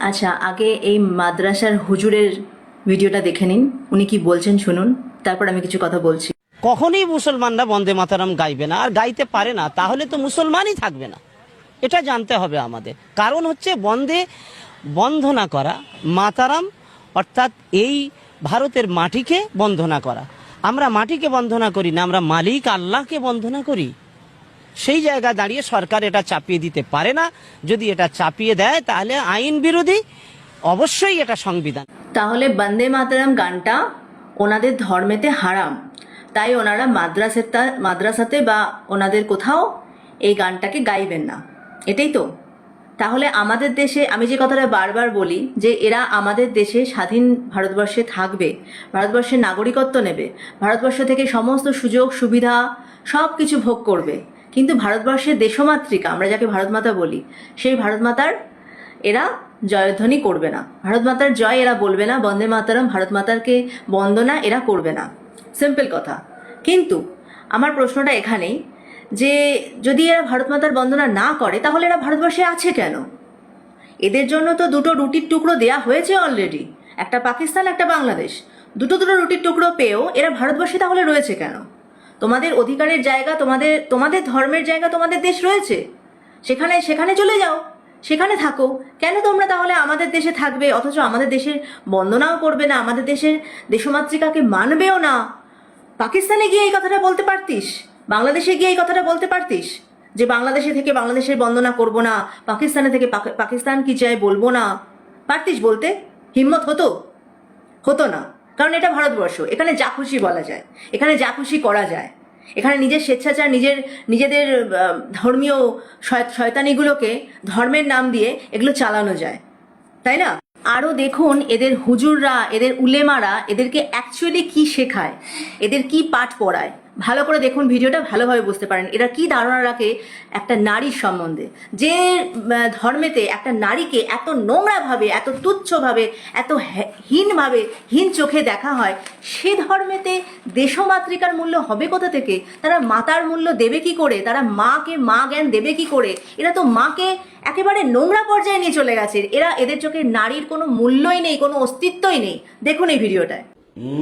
আচ্ছা, আগে এই মাদ্রাসার হুজুরের ভিডিওটা দেখে নিন, উনি কি বলছেন শুনুন, তারপর আমি কিছু কথা বলছি। কখনোই মুসলমানরা বন্দে মাতারাম গাইবে না, আর গাইতে পারে না, তাহলে তো মুসলমানই থাকবে না। এটা জানতে হবে আমাদের। কারণ হচ্ছে বন্দনা করা মাতারাম, অর্থাৎ এই ভারতের মাটিকে বন্দনা করা। আমরা মাটিকে বন্দনা করি না, আমরা মালিক আল্লাহকে বন্দনা করি। সেই জায়গায় দাঁড়িয়ে সরকার এটা চাপিয়ে দিতে পারে না। যদি এটা চাপিয়ে দেয় তাহলে আইন বিরোধী, অবশ্যই এটা সংবিধান। তাহলে বন্দে মাতরম গানটা ওনাদের ধর্মেতে হারাম, তাই ওনারা মাদ্রাসাতে বা ওনাদের কোথাও এই গানটাকে গাইবেন না, এটাই তো। তাহলে আমাদের দেশে, আমি যে কথাটা বারবার বলি যে এরা আমাদের দেশে স্বাধীন ভারতবর্ষে থাকবে, ভারতবর্ষের নাগরিকত্ব নেবে, ভারতবর্ষ থেকে সমস্ত সুযোগ সুবিধা সব কিছু ভোগ করবে, কিন্তু ভারতবর্ষের দেশমাতৃকা, আমরা যাকে ভারতমাতা বলি, সেই ভারতমাতার এরা জয়ধ্বনি করবে না, ভারতমাতার জয় এরা বলবে না, বন্দে মাতরম ভারতমাতারকে বন্দনা এরা করবে না, সিম্পল কথা। কিন্তু আমার প্রশ্নটা এখানেই যে যদি এরা ভারতমাতার বন্দনা না করে তাহলে এরা ভারতবর্ষে আছে কেন? এদের জন্য তো দুটো রুটির টুকরো দেয়া হয়েছে অলরেডি, একটা পাকিস্তান একটা বাংলাদেশ, দুটো রুটির টুকরো পেয়েও এরা ভারতবর্ষে তাহলে রয়েছে কেন? তোমাদের অধিকারের জায়গা, তোমাদের ধর্মের জায়গা তোমাদের দেশ রয়েছে, সেখানে চলে যাও, সেখানে থাকো। কেন তোমরা তাহলে আমাদের দেশে থাকবে অথচ আমাদের দেশের বন্দনাও করবে না, আমাদের দেশের দেশমাতৃকাকে মানবেও না? পাকিস্তানে গিয়ে এই কথাটা বলতে পারতিস, বাংলাদেশে গিয়ে এই কথাটা বলতে পারতিস যে বাংলাদেশে থেকে বাংলাদেশের বন্দনা করব না, পাকিস্তানে থেকে পাকিস্তান কি চায় বলবো না। পারতিস বলতে? হিম্মত হতো না, কারণ এটা ভারতবর্ষ, এখানে যা খুশি বলা যায়, এখানে যা খুশি করা যায়, এখানে নিজের স্বেচ্ছাচার, নিজেদের ধর্মীয় শয়তানিগুলোকে ধর্মের নাম দিয়ে এগুলো চালানো যায়, তাই না? আরও দেখুন এদের হুজুররা, এদের উলেমারা এদেরকে অ্যাকচুয়ালি কি শেখায়, এদের কি পাঠ পড়ায়, ভালো করে দেখুন ভিডিওটা, ভালোভাবে বুঝতে পারেন এরা কি ধারণা রাখে একটা নারীর সম্বন্ধে। যে ধর্মেতে একটা নারীকে এত নোংরাভাবে, এত তুচ্ছভাবে, এত হীন চোখে দেখা হয়, সে ধর্মেতে দেশমাতৃকার মূল্য হবে কোথা থেকে? তারা মাতার মূল্য দেবে কি করে? তারা মাকে মা জ্ঞান দেবে কি করে? এরা তো মাকে একেবারে নোংরা পর্যায়ে নিয়ে চলে গেছে। এদের চোখে নারীর কোনো মূল্যই নেই, কোনো অস্তিত্বই নেই। দেখুন এই ভিডিওটায়।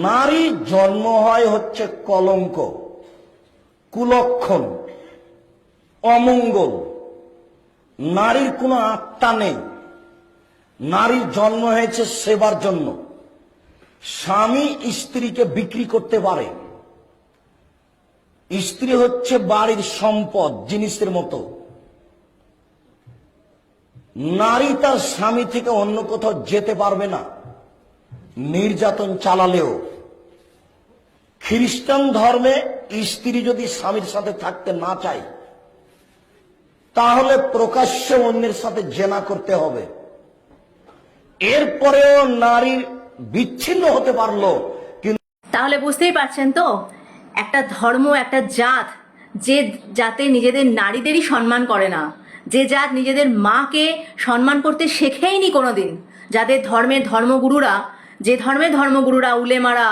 নারীর জন্ম হয় হচ্ছে কলঙ্ক, কুলক্ষণ, অমঙ্গল। নারীর কোনো আত্মা নেই। নারীর জন্ম হয়েছে সেবার জন্য। স্বামী স্ত্রীকে বিক্রি করতে পারে। স্ত্রী হচ্ছে বাড়ির সম্পদ, জিনিসের মতো। নারী তার স্বামী থেকে অন্য কোথাও যেতে পারবে না, নির্যাতন চালালেও। খ্রিস্টান ধর্মে স্ত্রী যদি স্বামীর সাথে থাকতে না চায় তাহলে প্রকাশ্যে অন্যের সাথে জেনা করতে হবে। এরপরেও নারীর বিচ্ছিন্ন হতে পারলো। কিন্তু তাহলে বুঝতেই পারছেন তো, একটা ধর্ম, একটা জাত, যে জাতে নিজেদের নারীদেরই সম্মান করে না, যে জাত নিজেদের মাকে সম্মান করতে শেখেইনি কোনোদিন, যাদের ধর্মগুরুরা, উলেমারা,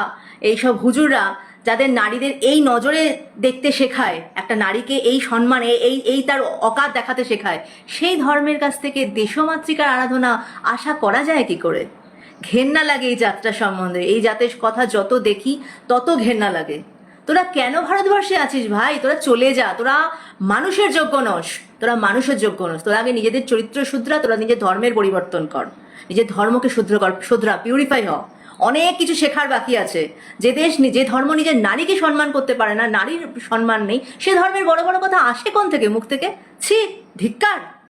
এইসব হুজুররা যাদের নারীদের এই নজরে দেখতে শেখায়, একটা নারীকে এই সম্মানে, এই তার অকাত দেখাতে শেখায়, সেই ধর্মের কাছ থেকে দেশমাতৃকার আরাধনা আশা করা যায় কি করে? ঘেন্না লাগে এই জাতটা সম্বন্ধে। এই জাতের কথা যত দেখি তত ঘেন্না লাগে। তোরা কেন ভারতবর্ষে আছিস ভাই? তোরা চলে যা, তোরা মানুষের যোগ্য নস, তোরা আগে নিজেদের চরিত্র শুধরা, তোরা নিজের ধর্মের পরিবর্তন কর, নিজের ধর্মকে শুধরা, পিউরিফাই হ। অনেক কিছু শেখার বাকি আছে। যে ধর্ম নিজের নারীকে সম্মান করতে পারে না, নারীর সম্মান নেই, সে ধর্মের বড় বড় কথা আসে কোন থেকে, মুখ থেকে? ছি, ধিক্কার।